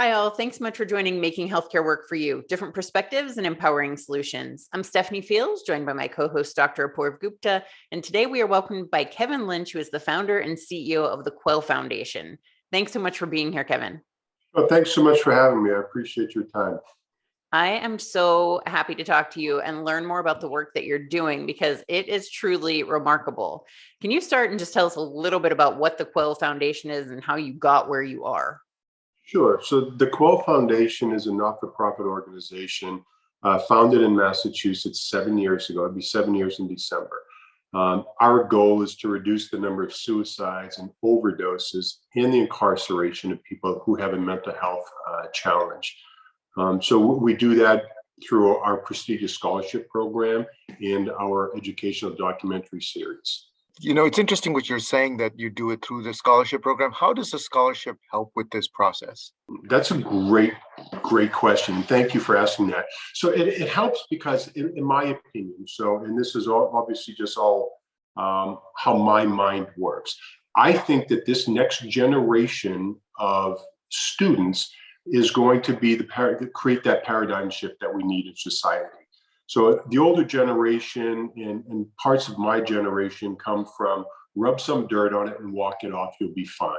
Hi, all. Thanks so much for joining Making Healthcare Work for You, Different Perspectives and Empowering Solutions. I'm Stephanie Fields, joined by my co-host, Dr. Apoorv Gupta, and today we are welcomed by Kevin Lynch, who is the founder and CEO of the Quell Foundation. Thanks so much for being here, Kevin. Well, thanks so much for having me. I appreciate your time. I am so happy to talk to you and learn more about the work that you're doing because it is truly remarkable. Can you start and just tell us a little bit about what the Quell Foundation is and how you got where you are? Sure. So the Quell Foundation is a not-for-profit organization founded in Massachusetts 7 years ago. It'd be 7 years in December. Our goal is to reduce the number of suicides and overdoses and the incarceration of people who have a mental health challenge. So we do that through our prestigious scholarship program and our educational documentary series. It's interesting what you're saying that you do it through the scholarship program. How does the scholarship help with this process? That's a great question. Thank you for asking that. So it helps because, in my opinion, and this is obviously just all how my mind works. I think that this next generation of students is going to be create that paradigm shift that we need in society. So the older generation and parts of my generation come from rub some dirt on it and walk it off, you'll be fine.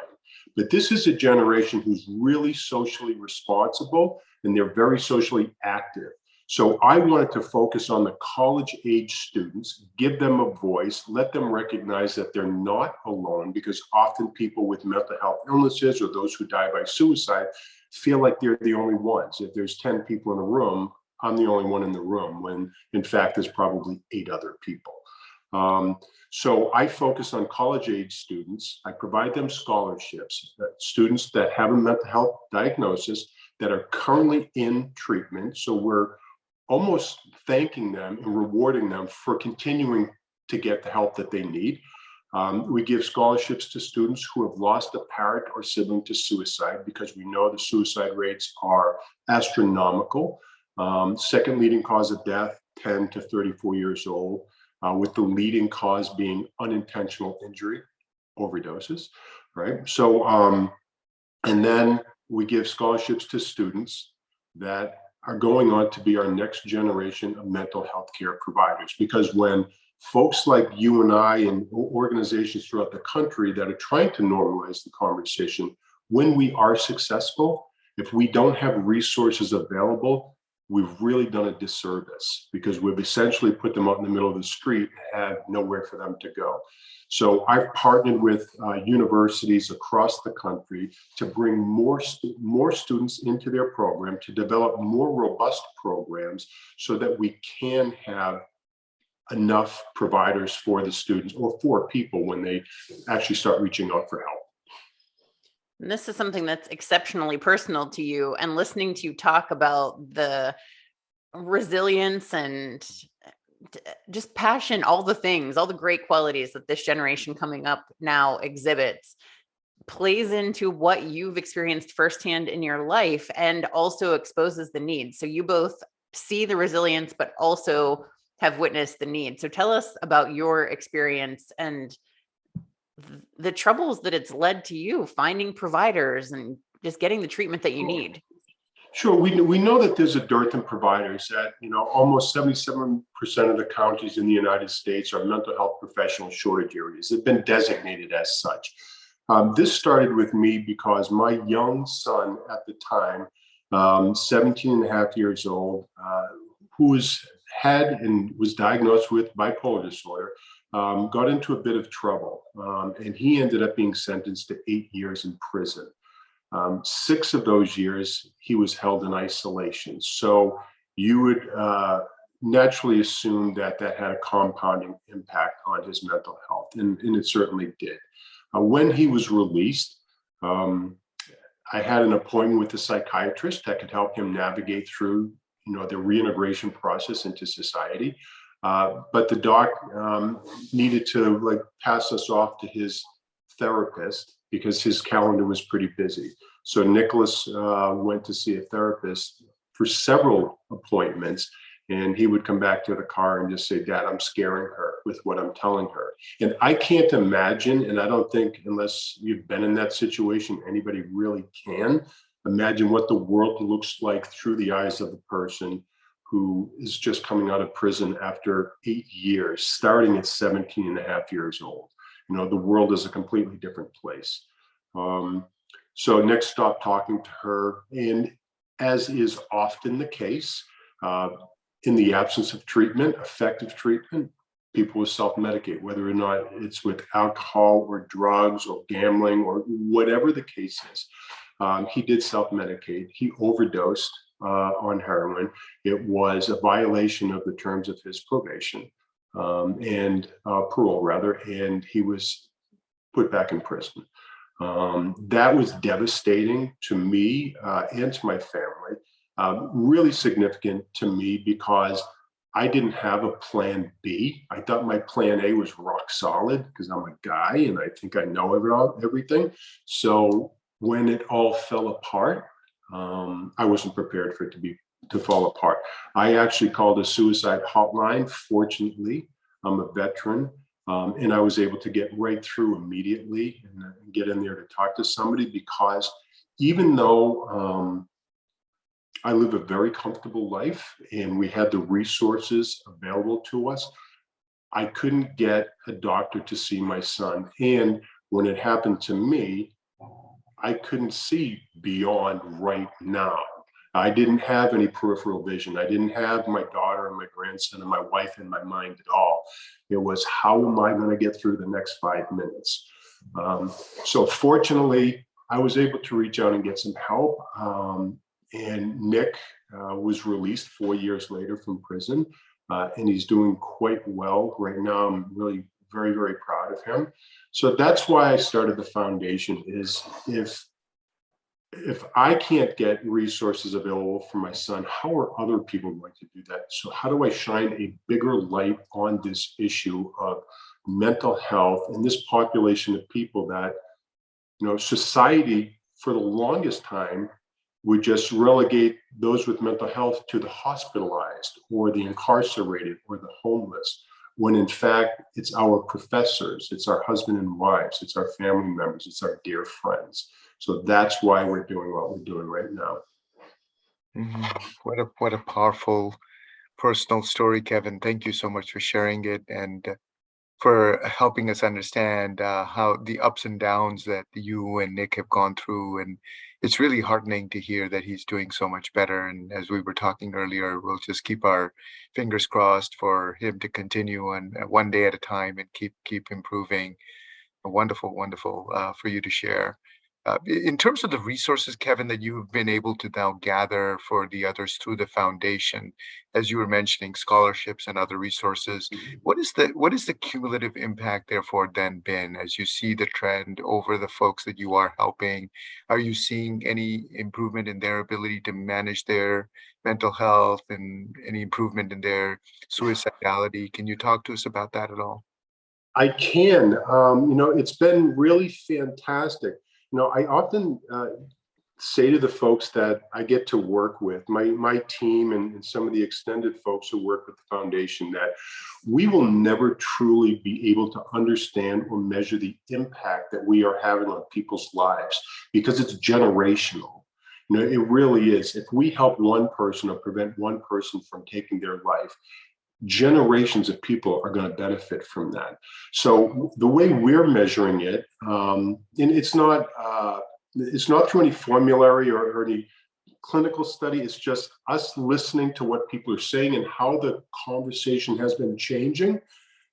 But this is a generation who's really socially responsible and they're very socially active. So I wanted to focus on the college age students, give them a voice, let them recognize that they're not alone, because often people with mental health illnesses or those who die by suicide feel like they're the only ones. If there's 10 people in a room, I'm the only one in the room, when in fact there's probably 8 other people. So I focus on college age students. I provide them scholarships, students that have a mental health diagnosis that are currently in treatment. So we're almost thanking them and rewarding them for continuing to get the help that they need. We give scholarships to students who have lost a parent or sibling to suicide, because we know the suicide rates are astronomical. Second leading cause of death, 10 to 34 years old, with the leading cause being unintentional injury, overdoses, right? So, and then we give scholarships to students that are going on to be our next generation of mental health care providers. Because when folks like you and I and organizations throughout the country that are trying to normalize the conversation, when we are successful, if we don't have resources available, we've really done a disservice, because we've essentially put them out in the middle of the street and have nowhere for them to go. So I've partnered with universities across the country to bring more students into their program, to develop more robust programs so that we can have enough providers for the students or for people when they actually start reaching out for help. And this is something that's exceptionally personal to you, and listening to you talk about the resilience and just passion, all the things, all the great qualities that this generation coming up now exhibits, plays into what you've experienced firsthand in your life and also exposes the needs. So you both see the resilience, but also have witnessed the need. So tell us about your experience and the troubles that it's led to you finding providers and just getting the treatment that you need. Sure. We know that there's a dearth in providers. That, almost 77% of the counties in the United States are mental health professional shortage areas. They've been designated as such. This started with me because my young son at the time, 17 and a half years old, who was diagnosed with bipolar disorder, got into a bit of trouble, and he ended up being sentenced to 8 years in prison. 6 of those years he was held in isolation. So you would naturally assume that had a compounding impact on his mental health, and it certainly did. When he was released, I had an appointment with a psychiatrist that could help him navigate through the reintegration process into society. But the doc needed to pass us off to his therapist because his calendar was pretty busy. So Nicholas went to see a therapist for several appointments, and he would come back to the car and just say, "Dad, I'm scaring her with what I'm telling her." And I can't imagine, and I don't think, unless you've been in that situation, anybody really can, Imagine what the world looks like through the eyes of a person who is just coming out of prison after 8 years, starting at 17 and a half years old. The world is a completely different place. So Nick stopped talking to her, and as is often the case, in the absence of treatment, effective treatment, people will self-medicate, whether or not it's with alcohol or drugs or gambling or whatever the case is. He did self-medicate. He overdosed on heroin. It was a violation of the terms of his probation and parole, rather, and he was put back in prison. That was devastating to me and to my family. Really significant to me because I didn't have a plan B. I thought my plan A was rock solid because I'm a guy and I think I know everything. So when it all fell apart, I wasn't prepared for it to fall apart. I actually called a suicide hotline. Fortunately, I'm a veteran, and I was able to get right through immediately and get in there to talk to somebody, because even though I live a very comfortable life and we had the resources available to us, I couldn't get a doctor to see my son. And when it happened to me, I couldn't see beyond right now. I didn't have any peripheral vision. I didn't have my daughter and my grandson and my wife in my mind at all. It was, how am I going to get through the next 5 minutes? So fortunately, I was able to reach out and get some help. And Nick was released 4 years later from prison, and he's doing quite well right now. I'm really very, very proud of him. So that's why I started the foundation, is if I can't get resources available for my son, how are other people going to do that? So how do I shine a bigger light on this issue of mental health and this population of people that, society for the longest time would just relegate those with mental health to the hospitalized or the incarcerated or the homeless, when in fact it's our professors, it's our husband and wives, it's our family members, it's our dear friends. So that's why we're doing what we're doing right now. What a powerful personal story, Kevin. Thank you so much for sharing it and for helping us understand how the ups and downs that you and Nick have gone through. And it's really heartening to hear that he's doing so much better. And as we were talking earlier, we'll just keep our fingers crossed for him to continue on one day at a time and keep improving. Wonderful, wonderful for you to share. In terms of the resources, Kevin, that you've been able to now gather for the others through the foundation, as you were mentioning, scholarships and other resources, what is the cumulative impact therefore then been as you see the trend over the folks that you are helping? Are you seeing any improvement in their ability to manage their mental health and any improvement in their suicidality? Can you talk to us about that at all? I can. It's been really fantastic. I often say to the folks that I get to work with, my team and some of the extended folks who work with the foundation, that we will never truly be able to understand or measure the impact that we are having on people's lives, because it's generational. It really is. If we help one person or prevent one person from taking their life, generations of people are going to benefit from that. So the way we're measuring it, and it's not through any formulary or any clinical study. It's just us listening to what people are saying and how the conversation has been changing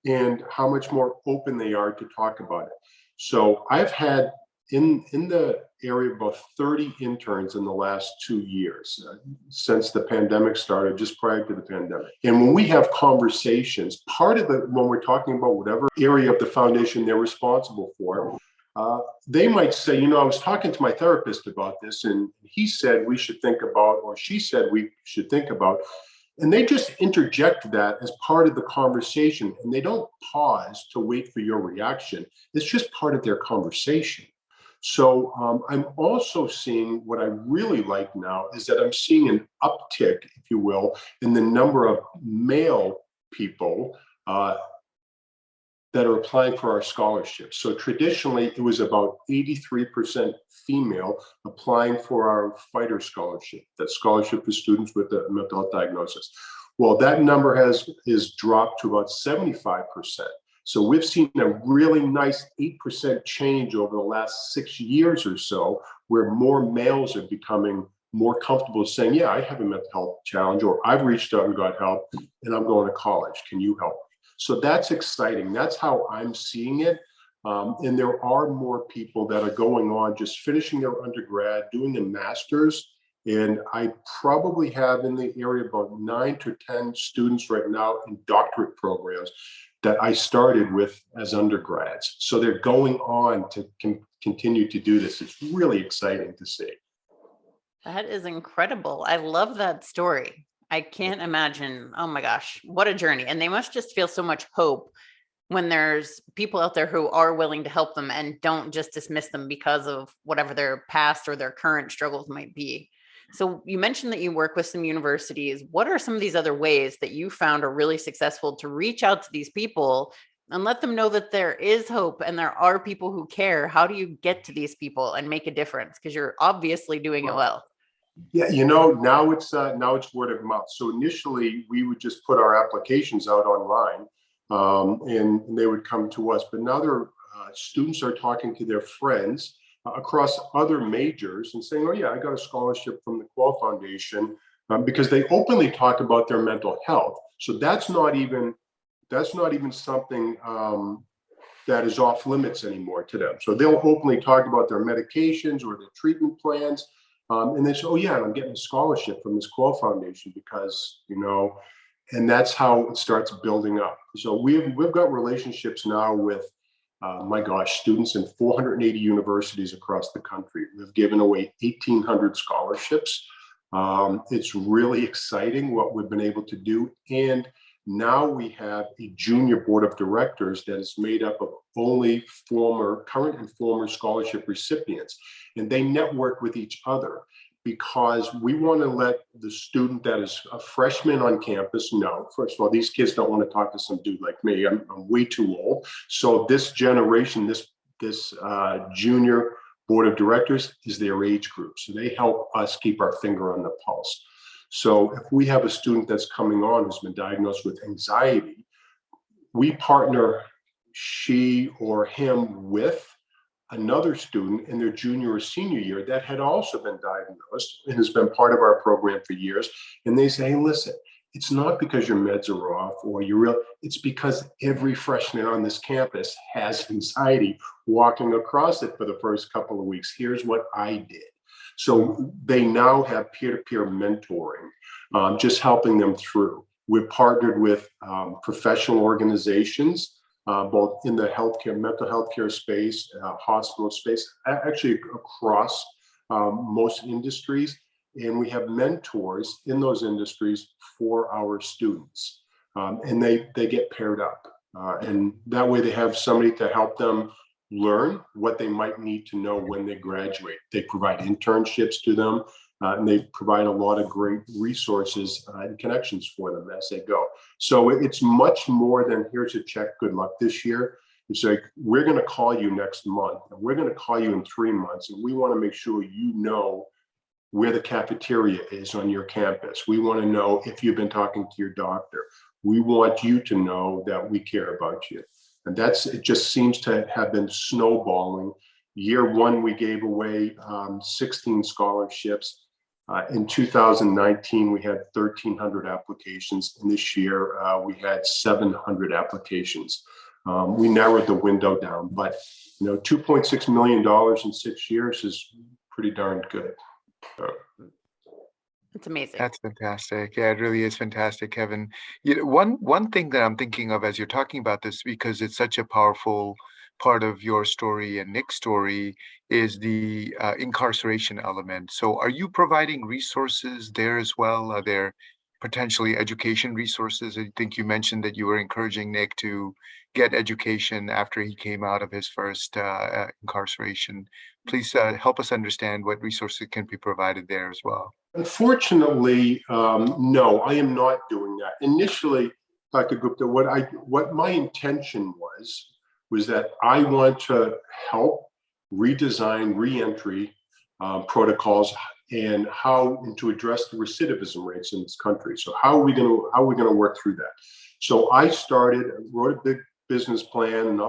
and how much more open they are to talk about it. So I've had in the area of about 30 interns in the last 2 years, since the pandemic started, just prior to the pandemic. And when we have conversations, when we're talking about whatever area of the foundation they're responsible for, they might say, I was talking to my therapist about this and he said we should think about, or she said we should think about, and they just interject that as part of the conversation, and they don't pause to wait for your reaction. It's just part of their conversation. So I'm also seeing, what I really like now is that I'm seeing an uptick, if you will, in the number of male people that are applying for our scholarships. So traditionally, it was about 83% female applying for our fighter scholarship, that scholarship for students with a mental health diagnosis. Well, that number is dropped to about 75%. So we've seen a really nice 8% change over the last 6 years or so, where more males are becoming more comfortable saying, yeah, I have a mental health challenge, or I've reached out and got help, and I'm going to college. Can you help me? So that's exciting. That's how I'm seeing it. And there are more people that are going on, just finishing their undergrad, doing a master's. And I probably have in the area about 9 to 10 students right now in doctorate programs that I started with as undergrads. So they're going on to continue to do this. It's really exciting to see. That is incredible. I love that story. I can't imagine. Oh my gosh, what a journey. And they must just feel so much hope when there's people out there who are willing to help them and don't just dismiss them because of whatever their past or their current struggles might be. So you mentioned that you work with some universities. What are some of these other ways that you found are really successful to reach out to these people and let them know that there is hope and there are people who care? How do you get to these people and make a difference? Because you're obviously doing it well. Yeah, now it's word of mouth. So initially, we would just put our applications out online, and they would come to us. But now students are talking to their friends across other majors and saying, "Oh yeah, I got a scholarship from the Quell Foundation," because they openly talk about their mental health. So that's not even something that is off limits anymore to them. So they'll openly talk about their medications or their treatment plans. And they say, "Oh yeah, I'm getting a scholarship from this Quell Foundation because, and that's how it starts building up." So we've got relationships now with, my gosh, students in 480 universities across the country. We've given away 1,800 scholarships. It's really exciting what we've been able to do. And now we have a junior board of directors that is made up of only current and former scholarship recipients. And they network with each other because we want to let the student that is a freshman on campus know, first of all, these kids don't want to talk to some dude like me. I'm way too old. So this generation, this junior board of directors is their age group. So they help us keep our finger on the pulse. So if we have a student that's coming on who's been diagnosed with anxiety, we partner she or him with another student in their junior or senior year that had also been diagnosed and has been part of our program for years. And they say, "Hey, listen, it's not because your meds are off or it's because every freshman on this campus has anxiety walking across it for the first couple of weeks. Here's what I did." So they now have peer-to-peer mentoring, just helping them through. We've partnered with professional organizations, both in the mental health care space, hospital space, actually across most industries. And we have mentors in those industries for our students. And they get paired up. And that way they have somebody to help them learn what they might need to know when they graduate. They provide internships to them, and they provide a lot of great resources and connections for them as they go. So it's much more than here's a check, good luck this year. It's like, we're going to call you next month, and we're going to call you in 3 months, and we want to make sure you know where the cafeteria is on your campus. We want to know if you've been talking to your doctor. We want you to know that we care about you. And it just seems to have been snowballing. Year one, we gave away 16 scholarships. In 2019, we had 1,300 applications. And this year, we had 700 applications. We narrowed the window down, but $2.6 million in 6 years is pretty darn good. It's amazing. That's fantastic. Yeah, it really is fantastic, Kevin. One thing that I'm thinking of as you're talking about this, because it's such a powerful part of your story and Nick's story, is the incarceration element. So are you providing resources there as well? Are there potentially education resources? I think you mentioned that you were encouraging Nick to get education after he came out of his first incarceration. Please help us understand what resources can be provided there as well. Unfortunately, no, I am not doing that. Initially, Dr. Gupta, what my intention was that I want to help redesign reentry protocols and to address the recidivism rates in this country. So how are we going to work through that? So I wrote a big business plan, and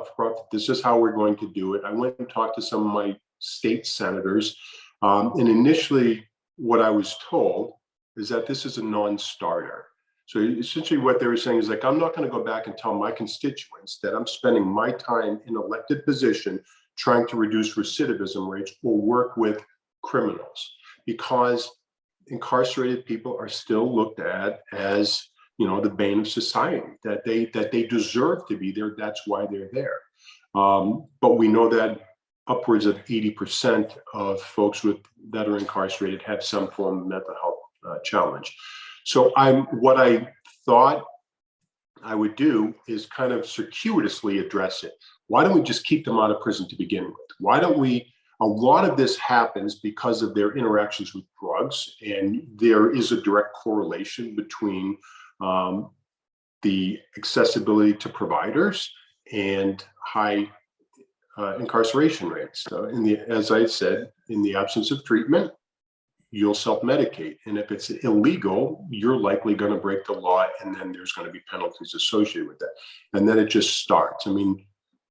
this is how we're going to do it. I went and talked to some of my state senators, and initially what I was told is that this is a non-starter. So essentially what they were saying is like, I'm not going to go back and tell my constituents that I'm spending my time in elected position trying to reduce recidivism rates or work with criminals, because incarcerated people are still looked at as, the bane of society, that they deserve to be there. That's why they're there. But we know that upwards of 80% of folks that are incarcerated have some form of mental health challenge. So what I thought I would do is kind of circuitously address it. Why don't we just keep them out of prison to begin with? Why don't we? A lot of this happens because of their interactions with drugs, and there is a direct correlation between the accessibility to providers and high incarceration rates. So as I said, in the absence of treatment, you'll self-medicate. And if it's illegal, you're likely going to break the law, and then there's going to be penalties associated with that. And then it just starts. I mean,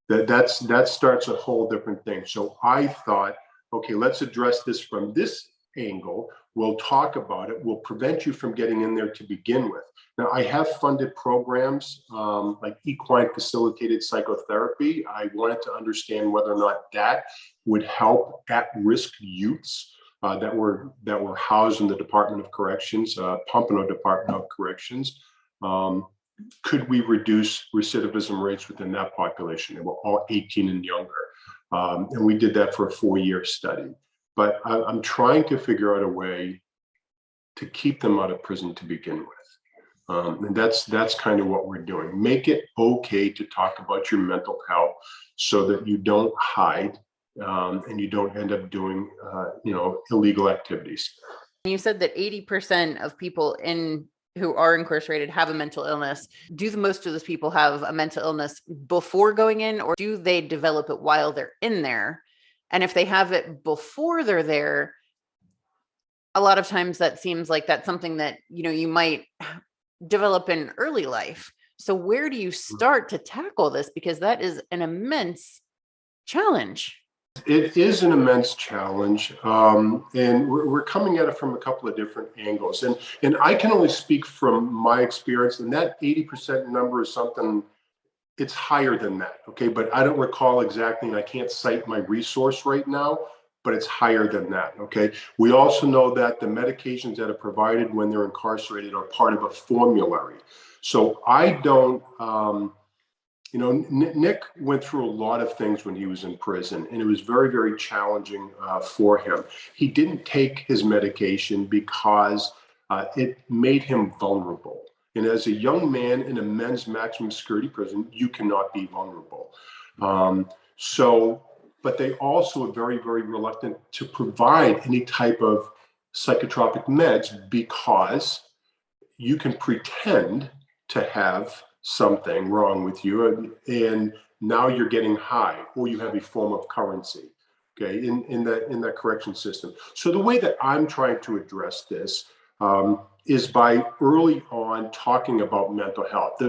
that starts a whole different thing. So I thought, okay, let's address this from this angle. We'll talk about it. We'll prevent you from getting in there to begin with. Now, I have funded programs like equine facilitated psychotherapy. I wanted to understand whether or not that would help at-risk youths that were housed in the Department of Corrections, Pompano Department of Corrections. Could we reduce recidivism rates within that population? They were all 18 and younger. And we did that for a 4-year study. But I'm trying to figure out a way to keep them out of prison to begin with. And that's kind of what we're doing. Make it okay to talk about your mental health so that you don't hide and you don't end up doing, illegal activities. You said that 80% of people who are incarcerated have a mental illness. Do most of those people have a mental illness before going in, or do they develop it while they're in there? And if they have it before they're there, a lot of times that seems like that's something that, you might develop in early life. So where do you start to tackle this? Because that is an immense challenge. It is an immense challenge, and we're coming at it from a couple of different angles. And I can only speak from my experience, and that 80% number is something, it's higher than that, okay? But I don't recall exactly, and I can't cite my resource right now, but it's higher than that, okay? We also know that the medications that are provided when they're incarcerated are part of a formulary. So I don't... Nick went through a lot of things when he was in prison, and it was very, very challenging for him. He didn't take his medication because it made him vulnerable. And as a young man in a men's maximum security prison, you cannot be vulnerable. But they also are very, very reluctant to provide any type of psychotropic meds because you can pretend to have something wrong with you, and now you're getting high, or you have a form of currency, okay, in that correction system. So the way that I'm trying to address this is by early on talking about mental health.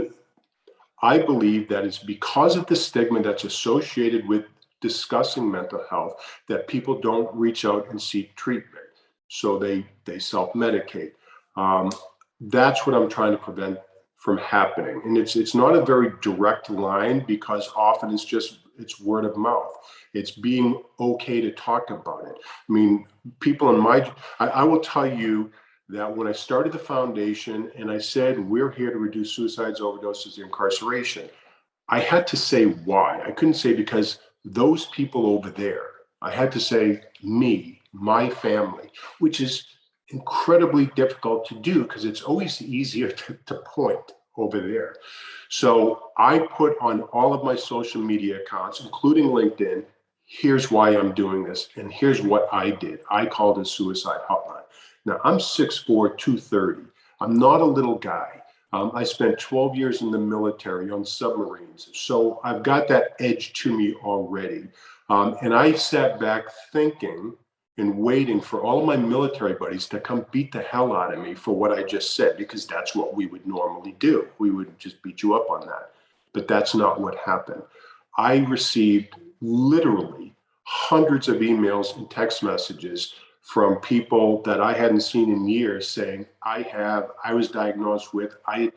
I believe that it's because of the stigma that's associated with discussing mental health that people don't reach out and seek treatment. So they self-medicate. That's what I'm trying to prevent from happening. And it's not a very direct line, because often it's word of mouth. It's being okay to talk about it. I mean, people I will tell you that when I started the foundation and I said, we're here to reduce suicides, overdoses, and incarceration, I had to say why. I couldn't say because those people over there. I had to say me, my family, which is incredibly difficult to do because it's always easier to point over there. So I put on all of my social media accounts, including LinkedIn, here's why I'm doing this, and here's what I did. I called a suicide hotline. Now, I'm 6'4", 230. I'm not a little guy. I spent 12 years in the military on submarines. So I've got that edge to me already. And I sat back thinking and waiting for all of my military buddies to come beat the hell out of me for what I just said, because that's what we would normally do. We would just beat you up on that. But that's not what happened. I received literally hundreds of emails and text messages from people that I hadn't seen in years saying, I was diagnosed with, I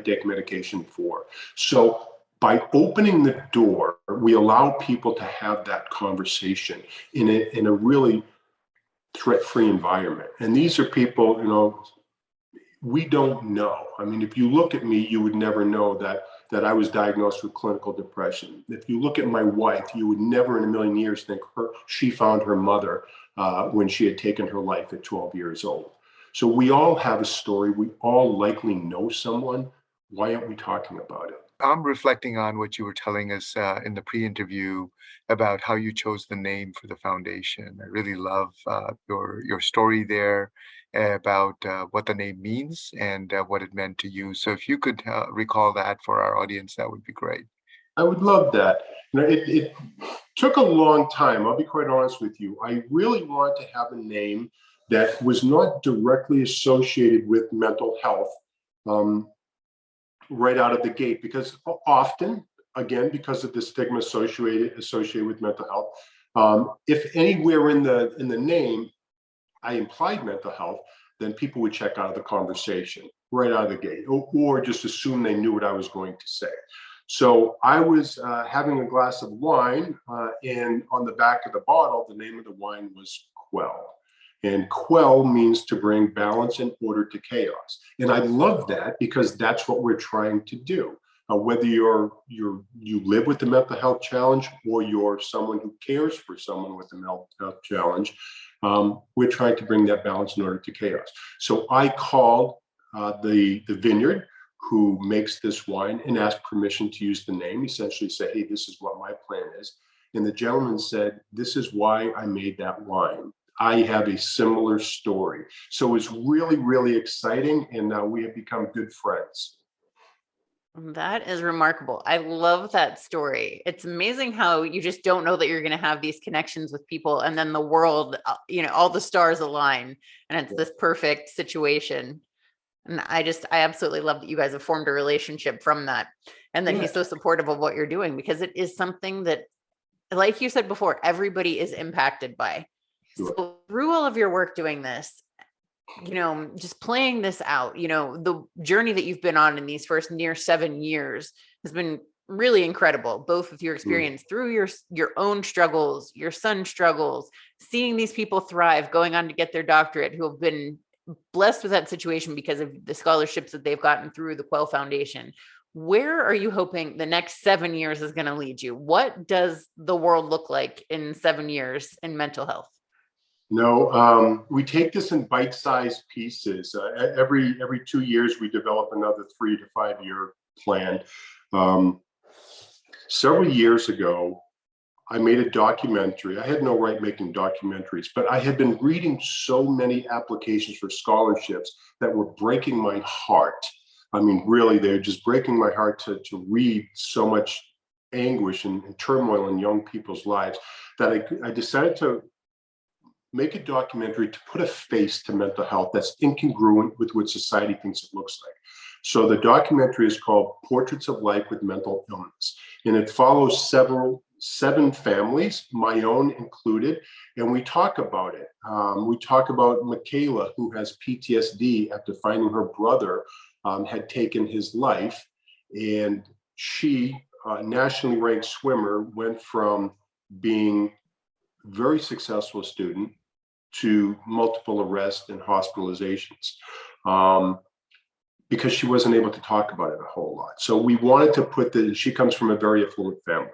take medication for. So by opening the door, we allow people to have that conversation in a really threat-free environment. And these are people, we don't know. I mean, if you look at me, you would never know that I was diagnosed with clinical depression. If you look at my wife, you would never in a million years think she found her mother when she had taken her life at 12 years old. So we all have a story. We all likely know someone. Why aren't we talking about it? I'm reflecting on what you were telling us in the pre-interview about how you chose the name for the foundation. I really love your story there about what the name means and what it meant to you. So if you could recall that for our audience, that would be great. I would love that. It took a long time. I'll be quite honest with you. I really wanted to have a name that was not directly associated with mental health. Right out of the gate, because often, again, because of the stigma associated with mental health, if anywhere in the name I implied mental health, then people would check out of the conversation right out of the gate, or just assume they knew what I was going to say. So I was having a glass of wine, and on the back of the bottle, the name of the wine was Quell. And quell means to bring balance and order to chaos. And I love that because that's what we're trying to do. Whether you live with the mental health challenge or you're someone who cares for someone with a mental health challenge, we're trying to bring that balance and order to chaos. So I called the vineyard who makes this wine and asked permission to use the name, essentially say, hey, this is what my plan is. And the gentleman said, this is why I made that wine. I have a similar story. So it's really, really exciting. And we have become good friends. That is remarkable. I love that story. It's amazing how you just don't know that you're going to have these connections with people. And then the world, all the stars align and it's this perfect situation. And I absolutely love that you guys have formed a relationship from that. And that he's so supportive of what you're doing, because it is something that, like you said before, everybody is impacted by. So through all of your work doing this, just playing this out, the journey that you've been on in these first near 7 years has been really incredible, both with your experience through your own struggles, your son's struggles, seeing these people thrive, going on to get their doctorate, who have been blessed with that situation because of the scholarships that they've gotten through the Quell Foundation. Where are you hoping the next 7 years is going to lead you? What does the world look like in 7 years in mental health? No, we take this in bite-sized pieces. Every 2 years, we develop another 3 to 5 year plan. Several years ago, I made a documentary. I had no right making documentaries, but I had been reading so many applications for scholarships that were breaking my heart. I mean, really, they're just breaking my heart to read so much anguish and turmoil in young people's lives that I decided to make a documentary to put a face to mental health that's incongruent with what society thinks it looks like. So the documentary is called Portraits of Life with Mental Illness, and it follows 7 families, my own included, and we talk about it. We talk about Michaela, who has PTSD after finding her brother had taken his life, and she, nationally ranked swimmer, went from being a very successful student to multiple arrests and hospitalizations because she wasn't able to talk about it a whole lot. So we wanted to she comes from a very affluent family.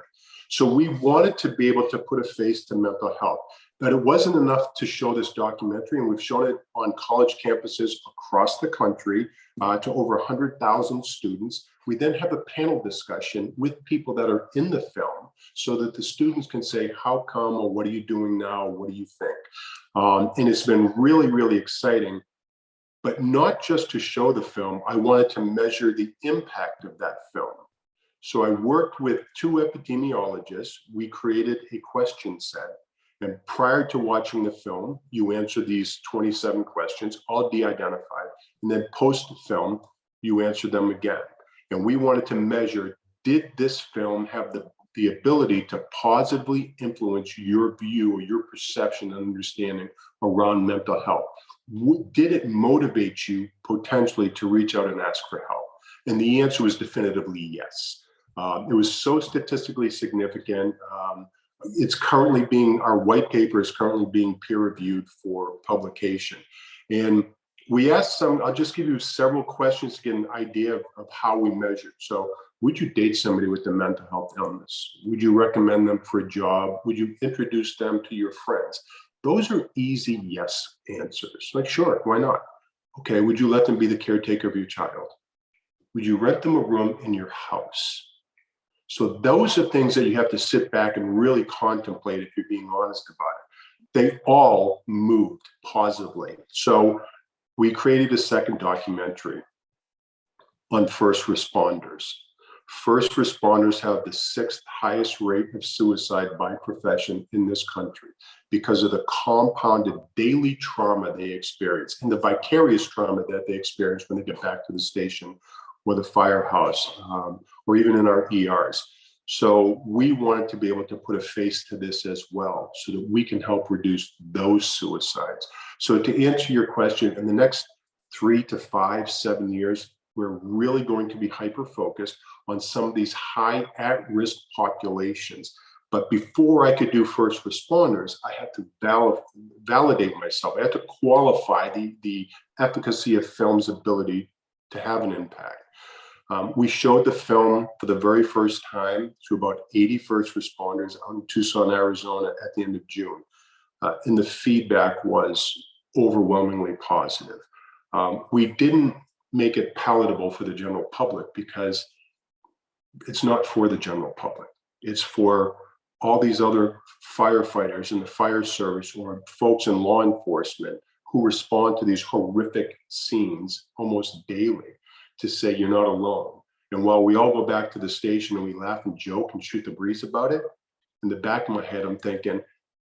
So we wanted to be able to put a face to mental health, but it wasn't enough to show this documentary. And we've shown it on college campuses across the country to over 100,000 students. We then have a panel discussion with people that are in the film so that the students can say, how come, or what are you doing now? What do you think? And it's been really, really exciting. but not just to show the film. I wanted to measure the impact of that film. So I worked with 2 epidemiologists. We created a question set. And prior to watching the film, you answer these 27 questions, all de-identified. And then post the film, you answer them again. And we wanted to measure, did this film have the ability to positively influence your view or your perception and understanding around mental health? Did it motivate you potentially to reach out and ask for help? And the answer was definitively yes. It was so statistically significant. Our white paper is currently being peer reviewed for publication. And we asked I'll just give you several questions to get an idea of how we measured. So, would you date somebody with a mental health illness? Would you recommend them for a job? Would you introduce them to your friends? Those are easy yes answers. Like, sure, why not? Okay, would you let them be the caretaker of your child? Would you rent them a room in your house? So those are things that you have to sit back and really contemplate if you're being honest about it. They all moved positively. So we created a second documentary on first responders. First responders have the 6th highest rate of suicide by profession in this country because of the compounded daily trauma they experience and the vicarious trauma that they experience when they get back to the station or the firehouse, or even in our ERs. So we wanted to be able to put a face to this as well so that we can help reduce those suicides. So to answer your question, in the next 3 to 5, 7 years, we're really going to be hyper-focused on some of these high at-risk populations. But before I could do first responders, I had to validate myself. I had to qualify the efficacy of film's ability to have an impact. We showed the film for the very first time to about 80 first responders out in Tucson, Arizona at the end of June. And the feedback was overwhelmingly positive. We didn't make it palatable for the general public because it's not for the general public. It's for all these other firefighters in the fire service or folks in law enforcement who respond to these horrific scenes almost daily, to say you're not alone. And while we all go back to the station and we laugh and joke and shoot the breeze about it, in the back of my head, I'm thinking,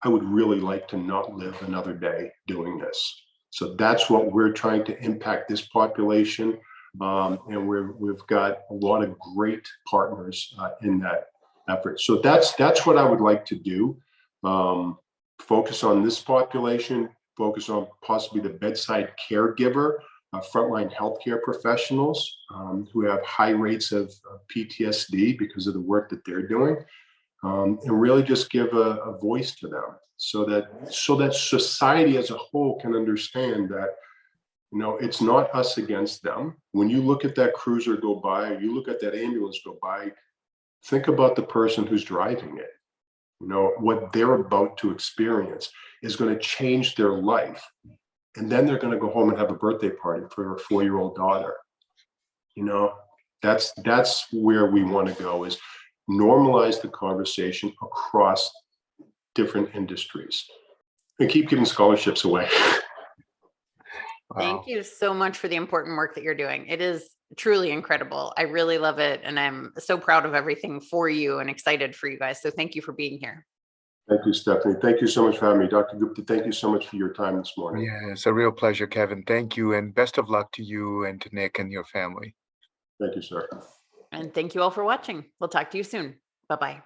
I would really like to not live another day doing this. So that's what we're trying to impact this population. And we've got a lot of great partners in that effort. So that's what I would like to do. Focus on this population, focus on possibly the bedside caregiver, frontline healthcare professionals who have high rates of PTSD because of the work that they're doing, and really just give a voice to them so that society as a whole can understand that, you know, it's not us against them. When you look at that cruiser go by, or you look at that ambulance go by, think about the person who's driving it. You know, what they're about to experience is going to change their life. And then they're going to go home and have a birthday party for her 4-year-old daughter. You know, that's where we want to go, is normalize the conversation across different industries and keep giving scholarships away. Wow. Thank you so much for the important work that you're doing. It is truly incredible. I really love it. And I'm so proud of everything for you and excited for you guys. So thank you for being here. Thank you, Stephanie. Thank you so much for having me. Dr. Gupta, thank you so much for your time this morning. Yeah, it's a real pleasure, Kevin. Thank you. And best of luck to you and to Nick and your family. Thank you, sir. And thank you all for watching. We'll talk to you soon. Bye-bye.